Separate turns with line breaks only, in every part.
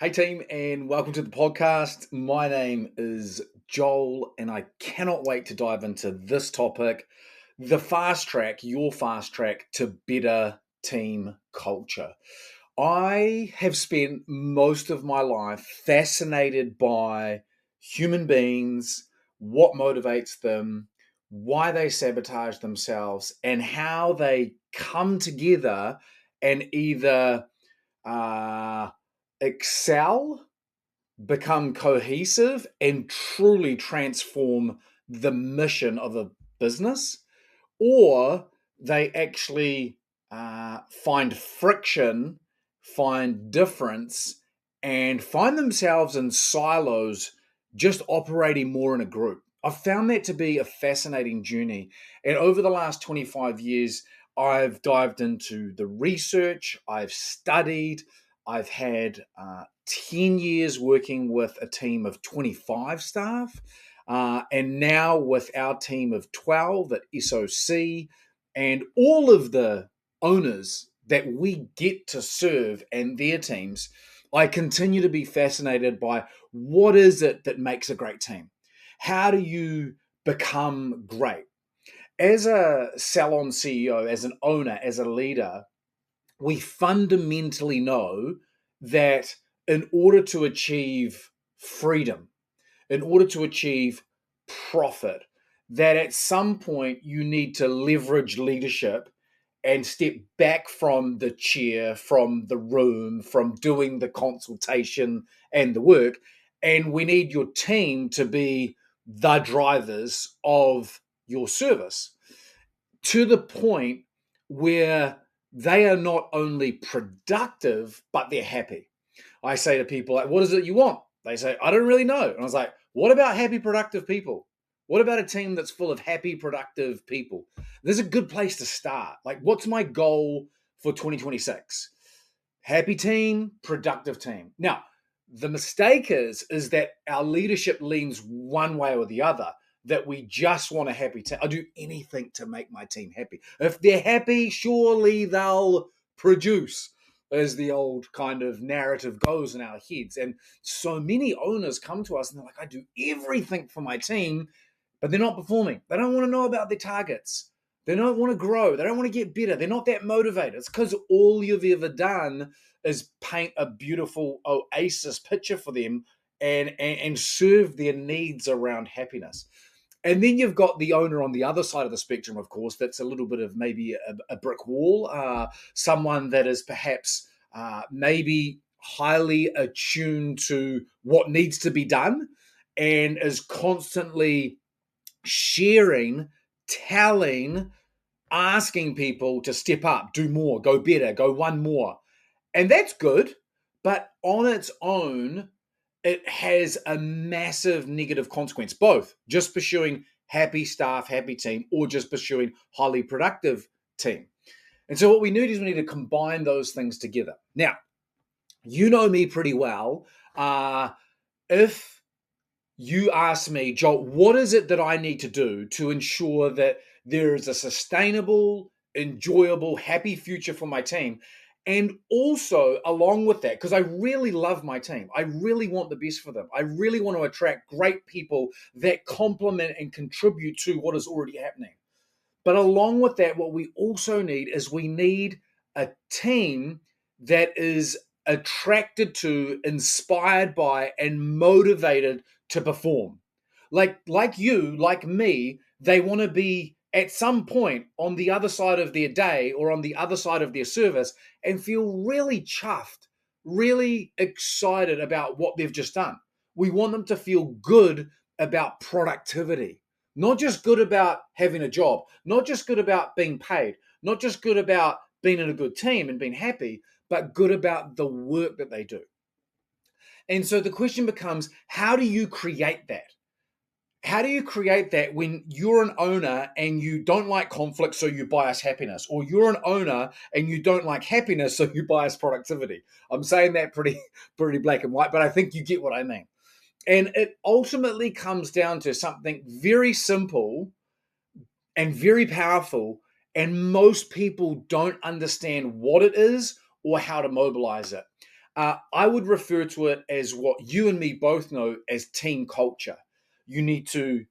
Hey team, and welcome to the podcast. My name is Joel, and I cannot wait to dive into this topic, the your fast track to better team culture. I have spent most of my life fascinated by human beings, what motivates them, why they sabotage themselves, and how they come together and either uh, excel, become cohesive, and truly transform the mission of a business, or they actually find friction, find difference, and find themselves in silos, just operating more in a group. I've found that to be a fascinating journey. And over the last 25 years, I've dived into the research, I've studied, I've had 10 years working with a team of 25 staff. And now with our team of 12 at SOC and all of the owners that we get to serve and their teams, I continue to be fascinated by what is it that makes a great team? How do you become great? As a salon CEO, as an owner, as a leader, we fundamentally know that in order to achieve freedom, in order to achieve profit, that at some point you need to leverage leadership and step back from the chair, from the room, from doing the consultation and the work. And we need your team to be the drivers of your service to the point where they are not only productive, but they're happy. I say to people, like, what is it you want? They say, I don't really know. And I was like, what about happy, productive people? What about a team that's full of happy, productive people? There's a good place to start. Like, what's my goal for 2026? Happy team, productive team. Now, the mistake is that our leadership leans one way or the other, that we just want a happy team. I'll do anything to make my team happy. If they're happy, surely they'll produce, as the old kind of narrative goes in our heads. And so many owners come to us and they're like, I do everything for my team, but they're not performing. They don't want to know about their targets. They don't want to grow. They don't want to get better. They're not that motivated. It's because all you've ever done is paint a beautiful oasis picture for them and serve their needs around happiness. And then you've got the owner on the other side of the spectrum, of course, that's a little bit of maybe a brick wall, someone that is perhaps maybe highly attuned to what needs to be done and is constantly sharing, telling, asking people to step up, do more, go better, go one more. And that's good, but on its own, it has a massive negative consequence, both just pursuing happy staff, happy team, or just pursuing highly productive team. And so what we need is we need to combine those things together. Now, you know me pretty well. If you ask me, Joel, what is it that I need to do to ensure that there is a sustainable, enjoyable, happy future for my team? And also, along with that, because I really love my team, I really want the best for them. I really want to attract great people that complement and contribute to what is already happening. But along with that, what we also need is we need a team that is attracted to, inspired by, and motivated to perform. Like you, like me, they want to be at some point on the other side of their day or on the other side of their service and feel really chuffed, really excited about what they've just done. We want them to feel good about productivity, not just good about having a job, not just good about being paid, not just good about being in a good team and being happy, but good about the work that they do. And so the question becomes, how do you create that? How do you create that when you're an owner and you don't like conflict, so you bias happiness? Or you're an owner and you don't like happiness, so you bias productivity? I'm saying that pretty black and white, but I think you get what I mean. And it ultimately comes down to something very simple and very powerful. And most people don't understand what it is or how to mobilize it. I would refer to it as what you and me both know as team culture. You need to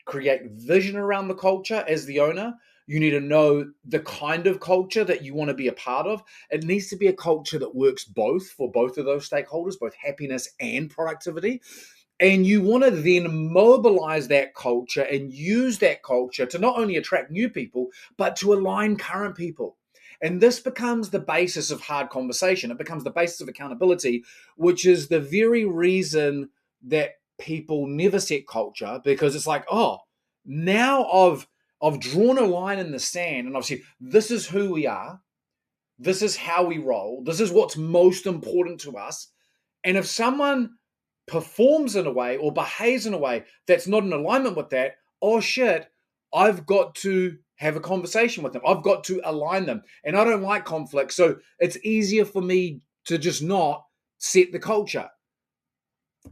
create vision around the culture as the owner. You need to know the kind of culture that you want to be a part of. It needs to be a culture that works both for both of those stakeholders, both happiness and productivity. And you want to then mobilize that culture and use that culture to not only attract new people, but to align current people. And this becomes the basis of hard conversation. It becomes the basis of accountability, which is the very reason that people never set culture, because it's like, oh, now I've drawn a line in the sand and I've said, this is who we are. This is how we roll. This is what's most important to us. And if someone performs in a way or behaves in a way that's not in alignment with that, oh shit, I've got to have a conversation with them. I've got to align them. And I don't like conflict. So it's easier for me to just not set the culture.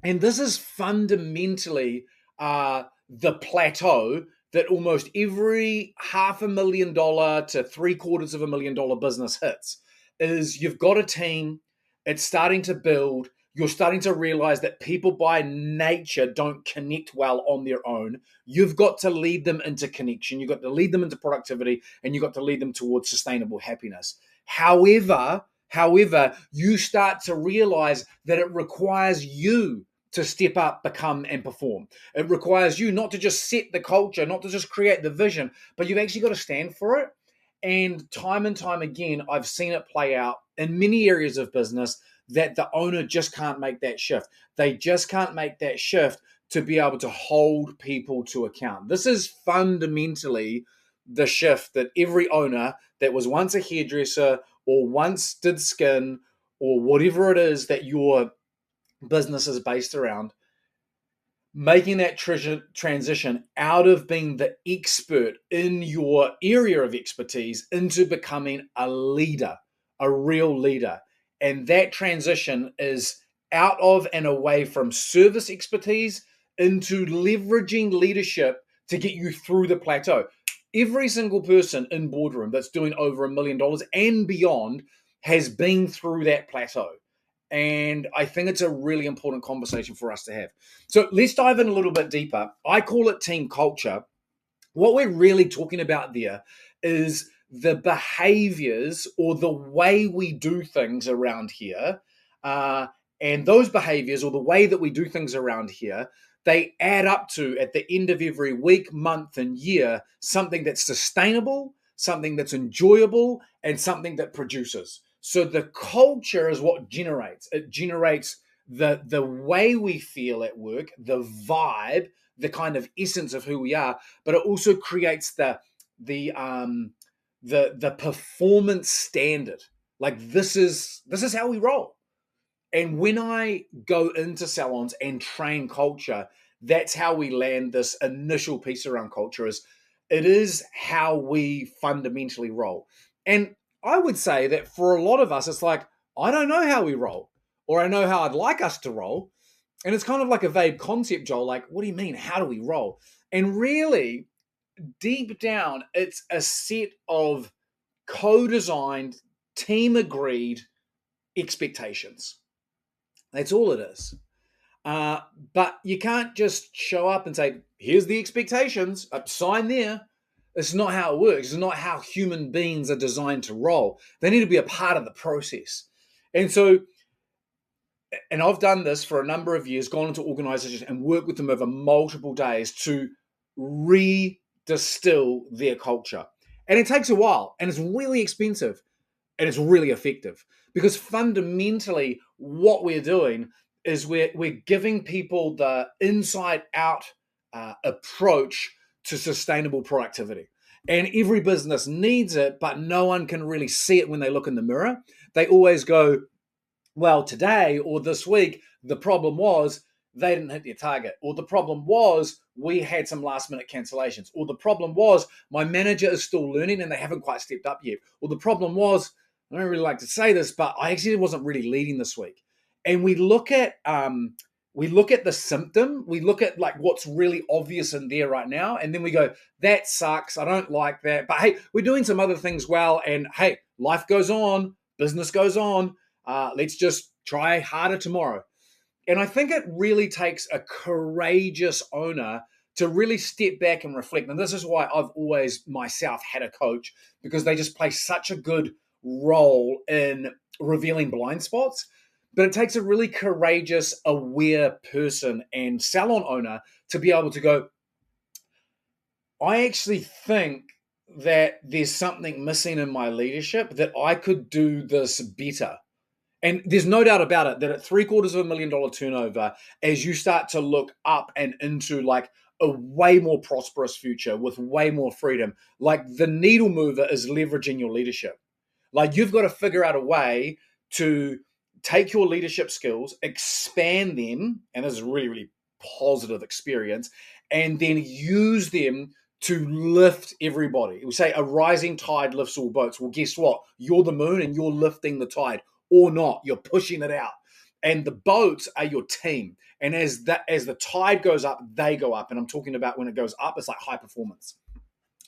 And this is fundamentally the plateau that almost every $500,000 to $750,000 business hits. Is you've got a team, it's starting to build, you're starting to realize that people by nature don't connect well on their own. You've got to lead them into connection, you've got to lead them into productivity, and you've got to lead them towards sustainable happiness. However, you start to realize that it requires you to step up, become, and perform. It requires you not to just set the culture, not to just create the vision, but you've actually got to stand for it. And time again, I've seen it play out in many areas of business that the owner just can't make that shift. They just can't make that shift to be able to hold people to account. This is fundamentally the shift that every owner that was once a hairdresser or once did skin or whatever it is that your business is based around, making that transition out of being the expert in your area of expertise into becoming a leader, a real leader. And that transition is out of and away from service expertise into leveraging leadership to get you through the plateau. Every single person in boardroom that's doing over $1 million and beyond has been through that plateau. And I think it's a really important conversation for us to have. So let's dive in a little bit deeper. I call it team culture. What we're really talking about there is the behaviors or the way we do things around here. And those behaviors or the way that we do things around here, they add up to, at the end of every week, month, and year, something that's sustainable, something that's enjoyable, and something that produces. So the culture is what generates. It generates the way we feel at work, the vibe, the kind of essence of who we are, but it also creates the performance standard. Like this is how we roll. And when I go into salons and train culture, that's how we land this initial piece around culture. It is how we fundamentally roll. And I would say that for a lot of us, it's like, I don't know how we roll, or I know how I'd like us to roll. And it's kind of like a vague concept, Joel. Like, what do you mean? How do we roll? And really, deep down, it's a set of co-designed, team-agreed expectations. That's all it is. But you can't just show up and say, here's the expectations, sign there. It's not how it works. It's not how human beings are designed to roll. They need to be a part of the process. And so, and I've done this for a number of years, gone into organizations and worked with them over multiple days to redistill their culture. And it takes a while, and it's really expensive, and it's really effective, because fundamentally what we're doing is we're giving people the inside out approach to sustainable productivity. And every business needs it, but no one can really see it when they look in the mirror. They always go, well, today or this week, the problem was they didn't hit their target, or the problem was we had some last minute cancellations, or the problem was my manager is still learning and they haven't quite stepped up yet, or the problem was, I don't really like to say this, but I actually wasn't really leading this week. And we look at the symptom, we look at like what's really obvious in there right now, and then we go, that sucks, I don't like that, but hey, we're doing some other things well, and hey, life goes on, business goes on. Let's just try harder tomorrow. And I think it really takes a courageous owner to really step back and reflect. And this is why I've always myself had a coach, because they just play such a good role in revealing blind spots. But it takes a really courageous, aware person and salon owner to be able to go, I actually think that there's something missing in my leadership, that I could do this better. And there's no doubt about it that at $750,000 turnover, as you start to look up and into like a way more prosperous future with way more freedom, like the needle mover is leveraging your leadership. Like you've got to figure out a way to take your leadership skills, expand them, and this is a really, really positive experience, and then use them to lift everybody. We say a rising tide lifts all boats. Well, guess what? You're the moon and you're lifting the tide, or not. You're pushing it out. And the boats are your team. And as the tide goes up, they go up. And I'm talking about when it goes up, it's like high performance.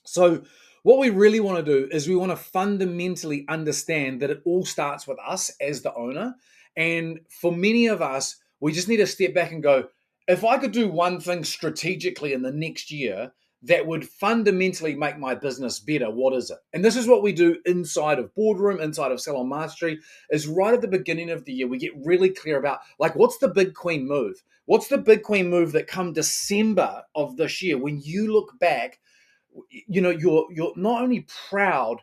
So what we really want to do is we want to fundamentally understand that it all starts with us as the owner. And for many of us, we just need to step back and go, if I could do one thing strategically in the next year that would fundamentally make my business better, what is it? And this is what we do inside of Boardroom, inside of Salon Mastery, is right at the beginning of the year, we get really clear about, like, what's the big queen move? What's the big queen move that come December of this year, when you look back, you know, you're not only proud,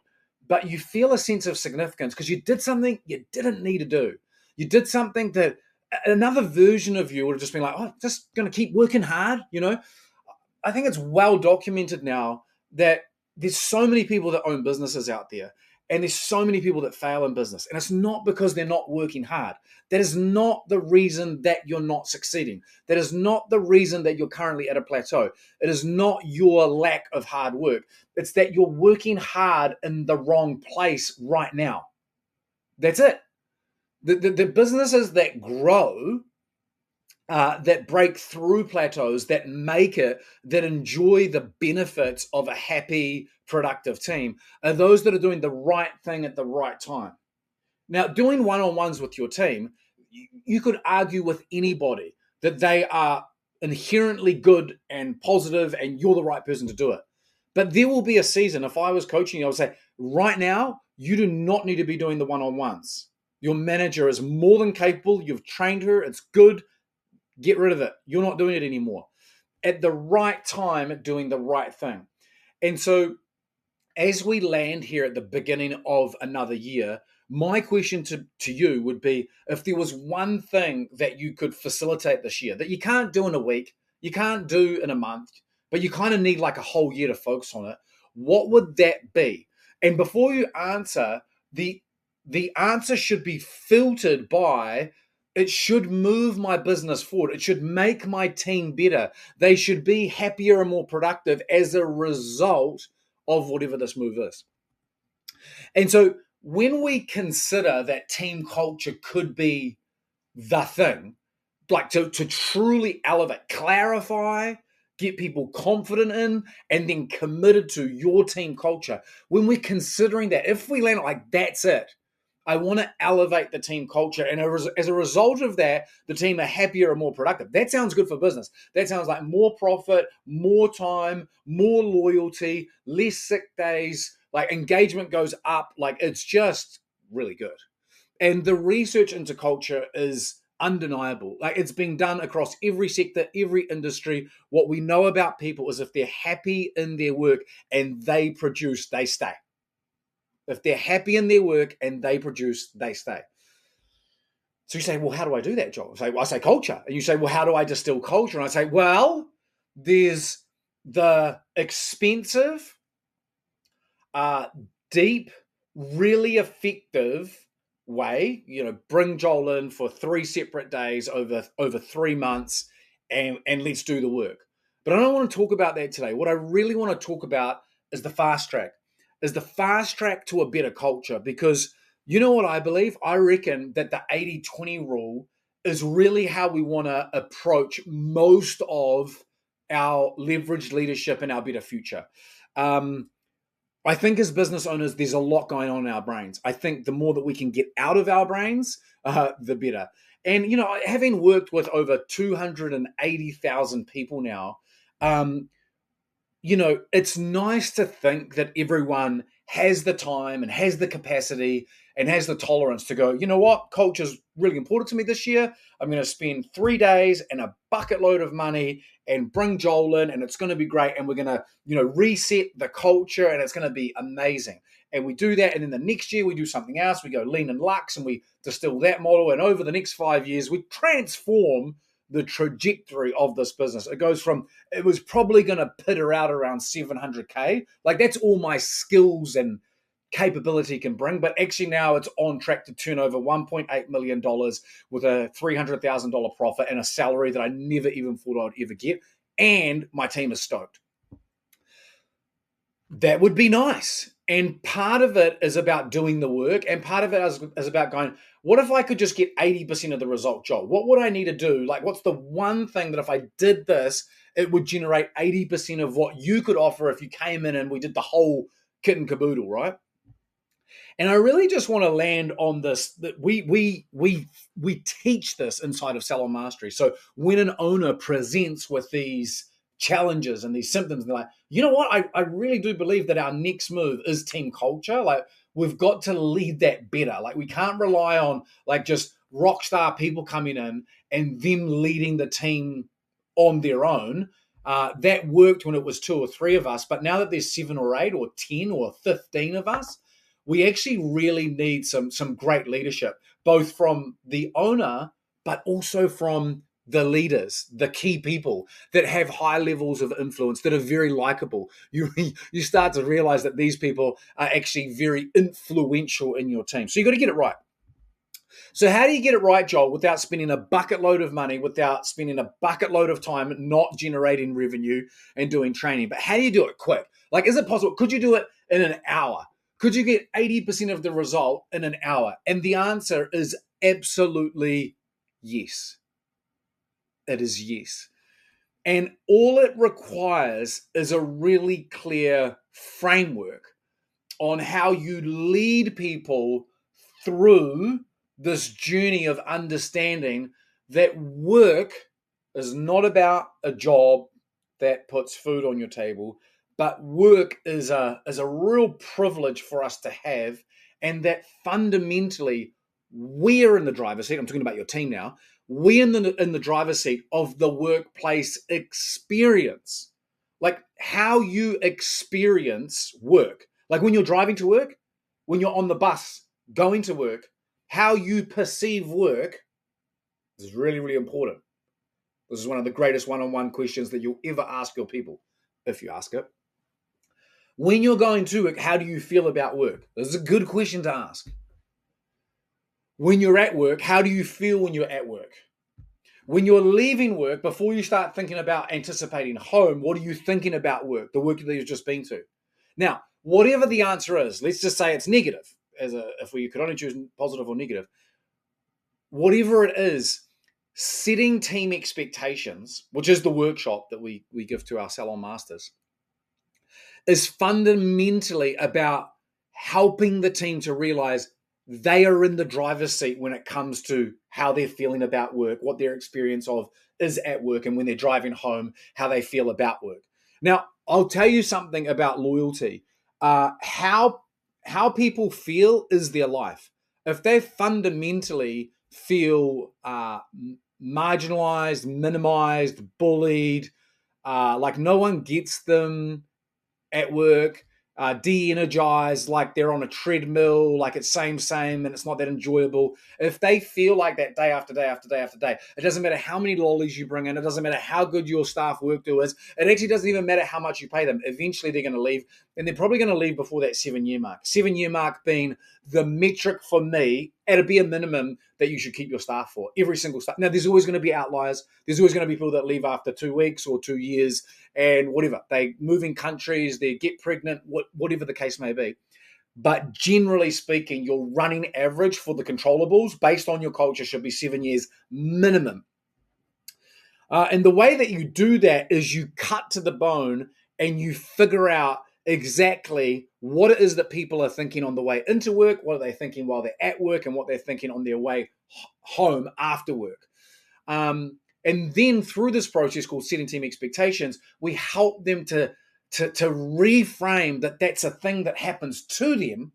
but you feel a sense of significance because you did something you didn't need to do. You did something that another version of you would have just been like, oh, just going to keep working hard, you know? I think it's well documented now that there's so many people that own businesses out there, and there's so many people that fail in business. And it's not because they're not working hard. That is not the reason that you're not succeeding. That is not the reason that you're currently at a plateau. It is not your lack of hard work. It's that you're working hard in the wrong place right now. That's it. The businesses that grow, that break through plateaus, that make it, that enjoy the benefits of a happy, productive team, are those that are doing the right thing at the right time. Now, doing one-on-ones with your team, you could argue with anybody that they are inherently good and positive and you're the right person to do it. But there will be a season, if I was coaching you, I would say, right now, you do not need to be doing the one-on-ones. Your manager is more than capable. You've trained her. It's good. Get rid of it. You're not doing it anymore. At the right time, doing the right thing. And so as we land here at the beginning of another year, my question to you would be, if there was one thing that you could facilitate this year that you can't do in a week, you can't do in a month, but you kind of need like a whole year to focus on it, what would that be? And before you answer, the answer should be filtered by, it should move my business forward. It should make my team better. They should be happier and more productive as a result of whatever this move is. And so when we consider that team culture could be the thing, like to truly elevate, clarify, get people confident in, and then committed to your team culture, when we're considering that, if we land like that's it, I want to elevate the team culture. And as a result of that, the team are happier and more productive. That sounds good for business. That sounds like more profit, more time, more loyalty, less sick days, like engagement goes up. Like it's just really good. And the research into culture is undeniable. Like it's being done across every sector, every industry. What we know about people is if they're happy in their work and they produce, they stay. If they're happy in their work and they produce, they stay. So you say, well, how do I do that, Joel? I say culture. And you say, well, how do I distill culture? And I say, well, there's the expensive, deep, really effective way, bring Joel in for 3 separate days over 3 months and let's do the work. But I don't want to talk about that today. What I really want to talk about is the fast track, to a better culture. Because you know what I believe? I reckon that the 80-20 rule is really how we want to approach most of our leveraged leadership and our better future. I think as business owners, there's a lot going on in our brains. I think the more that we can get out of our brains, the better. And, having worked with over 280,000 people now, um, it's nice to think that everyone has the time and has the capacity and has the tolerance to go, you know what, culture is really important to me this year. I'm going to spend 3 days and a bucket load of money and bring Joel in, and it's going to be great. And we're going to, reset the culture, and it's going to be amazing. And we do that. And then the next year we do something else. We go lean and lux and we distill that model. And over the next 5 years, we transform the trajectory of this business. It goes from, it was probably going to pitter out around 700K. Like that's all my skills and capability can bring. But actually now it's on track to turn over $1.8 million with a $300,000 profit and a salary that I never even thought I'd ever get. And my team is stoked. That would be nice. And part of it is about doing the work. And part of it is about going, what if I could just get 80% of the result, Joel? What would I need to do? Like, what's the one thing that if I did this, it would generate 80% of what you could offer if you came in and we did the whole kit and caboodle, right? And I really just want to land on this, that we teach this inside of Salon Mastery. So when an owner presents with these challenges and these symptoms, they're like, you know what? I really do believe that our next move is team culture. Like we've got to lead that better. Like we can't rely on like just rock star people coming in and them leading the team on their own. That worked when it was 2 or 3 of us, but now that there's 7 or 8 or 10 or 15 of us, we actually really need some great leadership, both from the owner, but also from the leaders, the key people that have high levels of influence, that are very likable. You start to realize that these people are actually very influential in your team. So you got to get it right. So how do you get it right, Joel, without spending a bucket load of money, without spending a bucket load of time not generating revenue and doing training? But how do you do it quick? Like, is it possible? Could you do it in an hour? Could you get 80% of the result in an hour? And the answer is absolutely yes. It is yes. And all it requires is a really clear framework on how you lead people through this journey of understanding that work is not about a job that puts food on your table, but work is a real privilege for us to have, and that fundamentally we're in the driver's seat. I'm talking about your team now. We're in the driver's seat of the workplace experience, like how you experience work. Like when you're driving to work, when you're on the bus going to work, how you perceive work is really, really important. This is one of the greatest one-on-one questions that you'll ever ask your people, if you ask it. When you're going to work, how do you feel about work? This is a good question to ask. When you're at work, how do you feel when you're at work? When you're leaving work, before you start thinking about anticipating home, what are you thinking about work, the work that you've just been to? Now, whatever the answer is, let's just say it's negative, if we could only choose positive or negative. Whatever it is, setting team expectations, which is the workshop that we give to our Salon Masters, is fundamentally about helping the team to realize they are in the driver's seat when it comes to how they're feeling about work, what their experience of is at work, and when they're driving home, how they feel about work. Now, I'll tell you something about loyalty. How people feel is their life. If they fundamentally feel marginalized, minimized, bullied, like no one gets them at work, de-energized, like they're on a treadmill, like it's same, and it's not that enjoyable. If they feel like that day after day after day after day, it doesn't matter how many lollies you bring in, it doesn't matter how good your staff work do is, it actually doesn't even matter how much you pay them. Eventually they're going to leave, and they're probably going to leave before that 7-year mark. 7-year mark being the metric for me at a bare minimum that you should keep your staff for, every single staff. Now, there's always going to be outliers. There's always going to be people that leave after 2 weeks or 2 years and whatever. They move in countries, they get pregnant, whatever the case may be. But generally speaking, your running average for the controllables based on your culture should be 7 years minimum. And the way that you do that is you cut to the bone and you figure out exactly what it is that people are thinking on the way into work, what are they thinking while they're at work, and what they're thinking on their way home after work. And then through this process called setting team expectations, we help them to reframe that that's a thing that happens to them,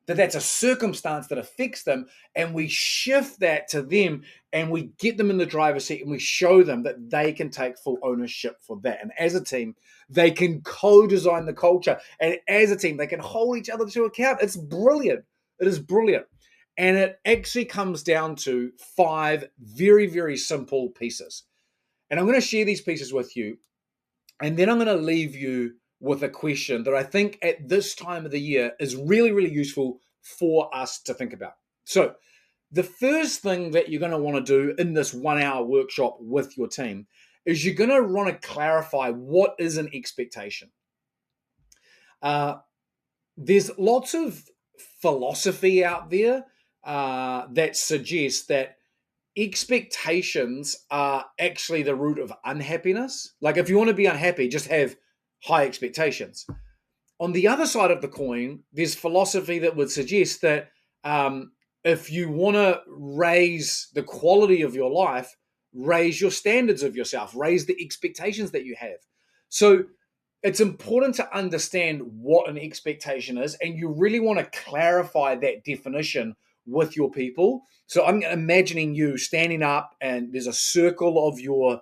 that that's a circumstance that affects them, and we shift that to them, and we get them in the driver's seat, and we show them that they can take full ownership for that. And as a team, they can co-design the culture, and as a team, they can hold each other to account. It's brilliant. It is brilliant. And it actually comes down to 5 very, very simple pieces. And I'm going to share these pieces with you. And then I'm going to leave you with a question that I think at this time of the year is really, really useful for us to think about. So the first thing that you're going to want to do in this 1-hour workshop with your team is you're going to want to clarify what is an expectation. There's lots of philosophy out there that suggests that expectations are actually the root of unhappiness. Like if you want to be unhappy, just have high expectations. On the other side of the coin, there's philosophy that would suggest that if you want to raise the quality of your life, raise your standards of yourself, raise the expectations that you have. So it's important to understand what an expectation is, and you really want to clarify that definition with your people. So I'm imagining you standing up and there's a circle of your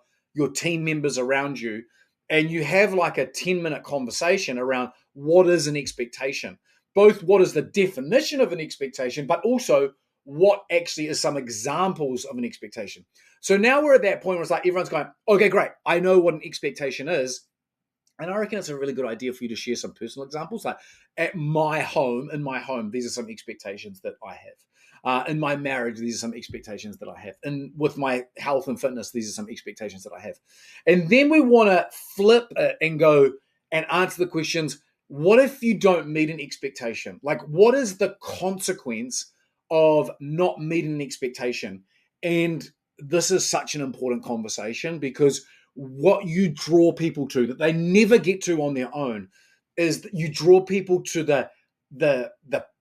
team members around you, and you have like a 10-minute conversation around what is an expectation, both what is the definition of an expectation, but also what actually is some examples of an expectation. So now we're at that point where it's like everyone's going, okay, great, I know what an expectation is. And I reckon it's a really good idea for you to share some personal examples. Like in my home, these are some expectations that I have. In my marriage, these are some expectations that I have. And with my health and fitness, these are some expectations that I have. And then we want to flip it and go and answer the questions, what if you don't meet an expectation? Like, what is the consequence of not meeting an expectation? And this is such an important conversation because what you draw people to that they never get to on their own is that you draw people to the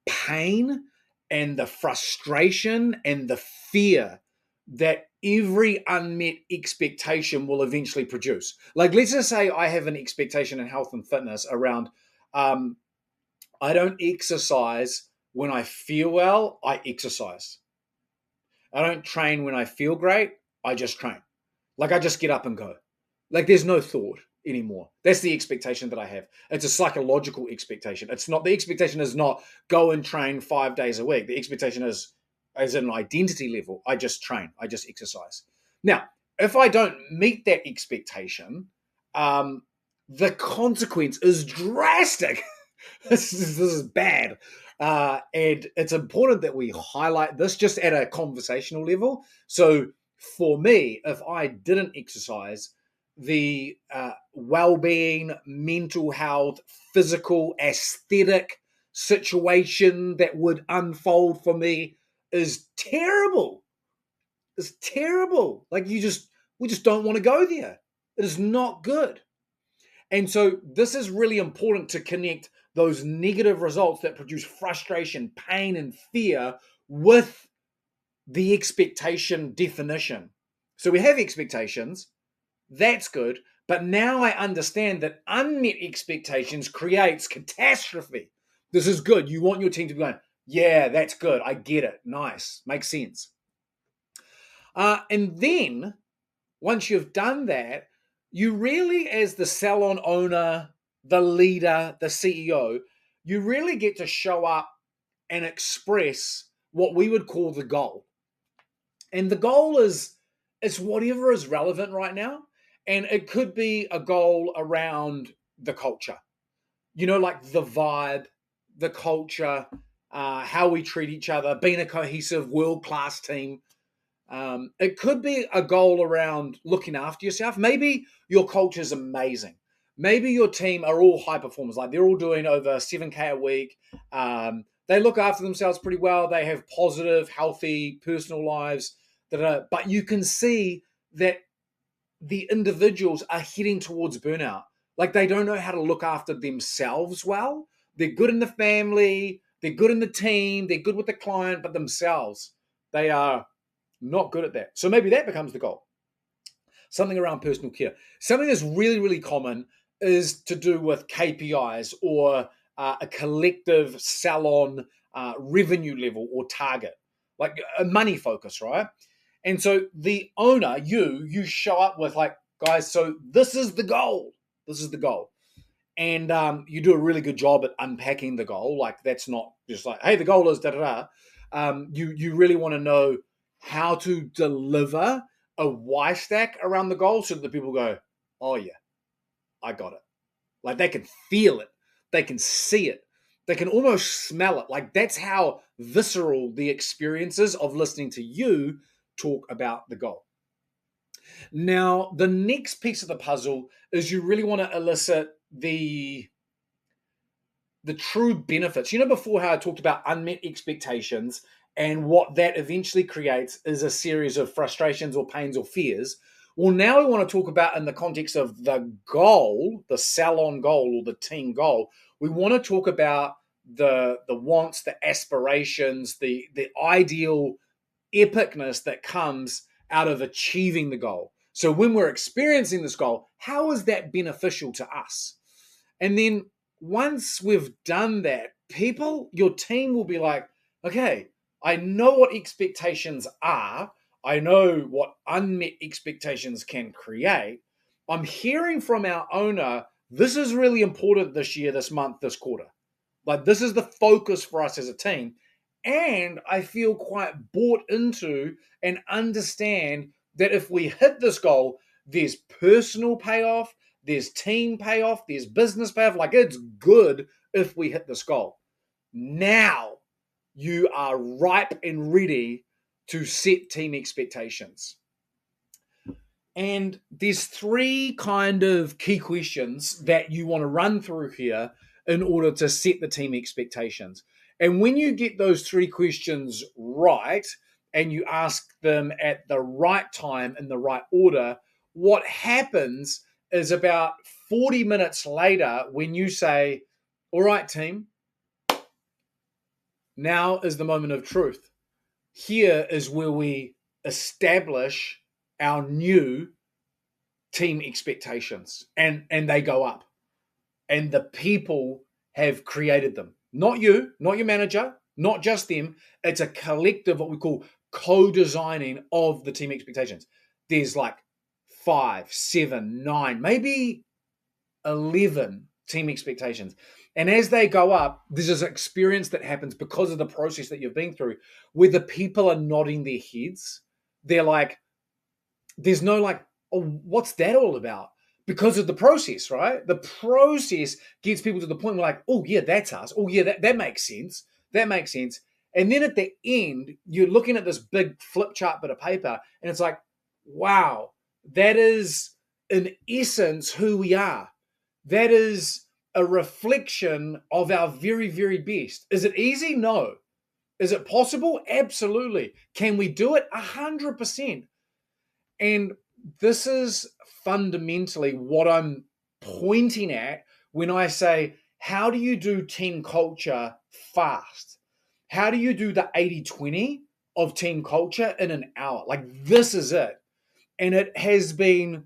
pain and the frustration and the fear that every unmet expectation will eventually produce. Like, let's just say I have an expectation in health and fitness around I don't exercise when I feel well, I exercise. I don't train when I feel great, I just train. Like I just get up and go. Like there's no thought anymore. That's the expectation that I have. It's a psychological expectation. It's not, the expectation is not go and train 5 days a week. The expectation is as an identity level, I just train, I just exercise. Now, if I don't meet that expectation, the consequence is drastic. This is bad. And it's important that we highlight this just at a conversational level. So for me, if I didn't exercise, the well-being, mental health, physical, aesthetic situation that would unfold for me is terrible. It's terrible. Like we just don't want to go there. It is not good. And so this is really important to connect those negative results that produce frustration, pain, and fear with the expectation definition. So we have expectations. That's good. But now I understand that unmet expectations creates catastrophe. This is good. You want your team to be going, yeah, that's good. I get it. Nice. Makes sense. And then once you've done that, you really, as the salon owner, the leader, the CEO, you really get to show up and express what we would call the goal. And the goal is whatever is relevant right now. And it could be a goal around the culture, like the vibe, the culture, how we treat each other, being a cohesive world-class team. It could be a goal around looking after yourself. Maybe your culture is amazing. Maybe your team are all high performers, like they're all doing over 7K a week. They look after themselves pretty well. They have positive, healthy personal lives. But you can see that the individuals are heading towards burnout. Like they don't know how to look after themselves well. They're good in the family, they're good in the team, they're good with the client, but themselves, they are not good at that. So maybe that becomes the goal. Something around personal care. Something that's really, really common is to do with KPIs or a collective salon revenue level or target, like a money focus, right? And so the owner, you show up with like, guys, so this is the goal. This is the goal. And you do a really good job at unpacking the goal. Like that's not just like, hey, the goal is da da da. You really want to know how to deliver a why stack around the goal so that the people go, oh yeah, I got it. Like they can feel it, they can see it, they can almost smell it. Like that's how visceral the experience is of listening to you talk about the goal. Now, the next piece of the puzzle is you really want to elicit the true benefits. You know, before how I talked about unmet expectations and what that eventually creates is a series of frustrations or pains or fears. Well, now we want to talk about in the context of the goal, the salon goal or the team goal. We want to talk about the wants, the aspirations, the ideal epicness that comes out of achieving the goal. So when we're experiencing this goal, how is that beneficial to us? And then once we've done that, your team will be like, okay, I know what expectations are. I know what unmet expectations can create. I'm hearing from our owner, this is really important this year, this month, this quarter. Like, this is the focus for us as a team. And I feel quite bought into and understand that if we hit this goal, there's personal payoff, there's team payoff, there's business payoff. Like, it's good if we hit this goal. Now you are ripe and ready to set team expectations. And there's three kind of key questions that you want to run through here in order to set the team expectations. And when you get those three questions right and you ask them at the right time in the right order, what happens is about 40 minutes later when you say, all right, team, now is the moment of truth. Here is where we establish our new team expectations and they go up, and the people have created them, not you, not your manager, not just them. It's a collective, what we call co-designing of the team expectations. There's like 5, 7, 9, maybe 11 team expectations, and as they go up, there's this experience that happens because of the process that you've been through where the people are nodding their heads. They're like, there's no like, oh, what's that all about? Because of the process, right? The process gets people to the point where like, oh yeah, that's us. Oh yeah, that makes sense. That makes sense. And then at the end, you're looking at this big flip chart bit of paper, and it's like, wow, that is in essence who we are. That is a reflection of our very, very best. Is it easy? No. Is it possible? Absolutely. Can we do it? 100%. And this is fundamentally what I'm pointing at when I say, how do you do team culture fast? How do you do the 80-20 of team culture in an hour? Like, this is it. And it has been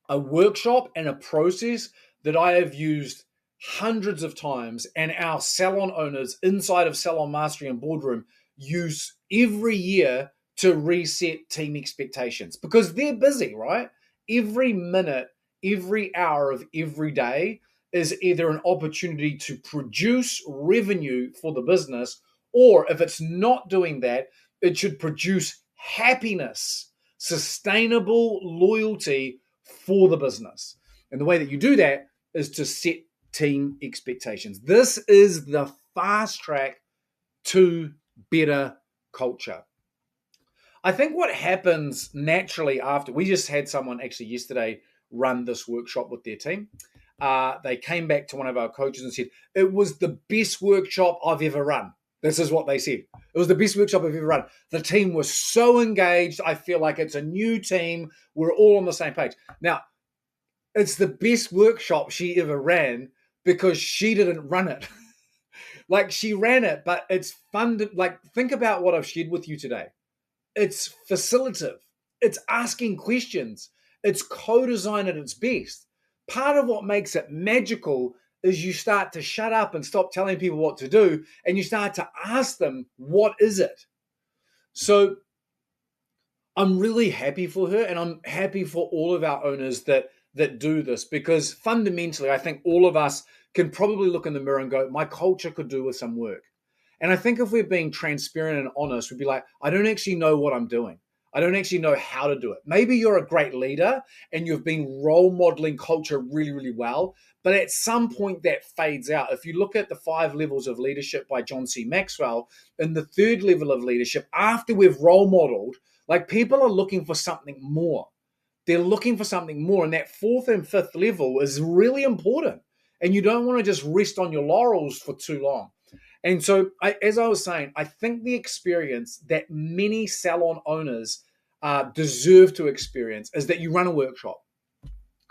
a workshop and a process that I have used hundreds of times, and our salon owners inside of Salon Mastery and Boardroom use every year to reset team expectations because they're busy, right? Every minute, every hour of every day is either an opportunity to produce revenue for the business, or if it's not doing that, it should produce happiness, sustainable loyalty for the business. And the way that you do that is to set team expectations. This is the fast track to better culture. I think what happens naturally after, we just had someone actually yesterday run this workshop with their team. They came back to one of our coaches and said, it was the best workshop I've ever run. This is what they said. It was the best workshop I've ever run. The team was so engaged. I feel like it's a new team. We're all on the same page. Now, It's the best workshop she ever ran because she didn't run it. Like she ran it, but it's fun. Like, think about what I've shared with you today. It's facilitative. It's asking questions. It's co-design at its best. Part of what makes it magical is you start to shut up and stop telling people what to do, and you start to ask them, what is it? So I'm really happy for her, and I'm happy for all of our owners that do this, because fundamentally, I think all of us can probably look in the mirror and go, my culture could do with some work. And I think if we're being transparent and honest, we'd be like, I don't actually know what I'm doing. I don't actually know how to do it. Maybe you're a great leader and you've been role modeling culture really, really well, but at some point that fades out. If you look at the 5 levels of leadership by John C. Maxwell, in the 3rd level of leadership, after we've role modeled, like, people are looking for something more. They're looking for something more. And that 4th and 5th level is really important. And you don't want to just rest on your laurels for too long. And so, as I was saying, I think the experience that many salon owners deserve to experience is that you run a workshop.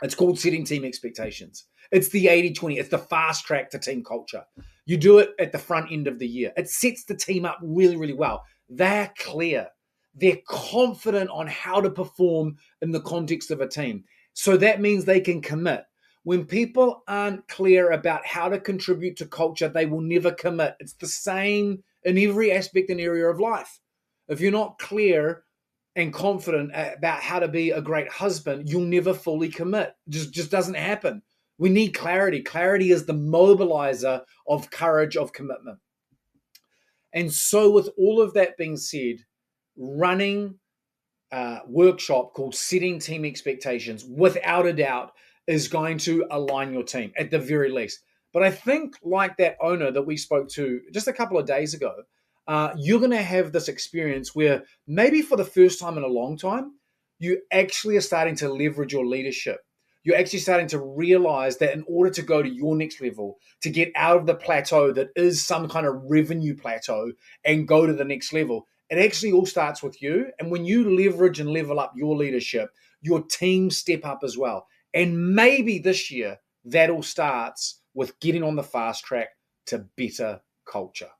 It's called setting team expectations. It's the 80-20. It's the fast track to team culture. You do it at the front end of the year. It sets the team up really, really well. They're clear. They're confident on how to perform in the context of a team. So that means they can commit. When people aren't clear about how to contribute to culture, they will never commit. It's the same in every aspect and area of life. If you're not clear and confident about how to be a great husband, you'll never fully commit. Just doesn't happen. We need clarity. Clarity is the mobilizer of courage, of commitment. And so, with all of that being said, running a workshop called Setting Team Expectations, without a doubt, is going to align your team at the very least. But I think, like that owner that we spoke to just a couple of days ago, you're going to have this experience where maybe for the first time in a long time, you actually are starting to leverage your leadership. You're actually starting to realize that in order to go to your next level, to get out of the plateau that is some kind of revenue plateau and go to the next level, it actually all starts with you. And when you leverage and level up your leadership, your team step up as well. And maybe this year, that all starts with getting on the fast track to better culture.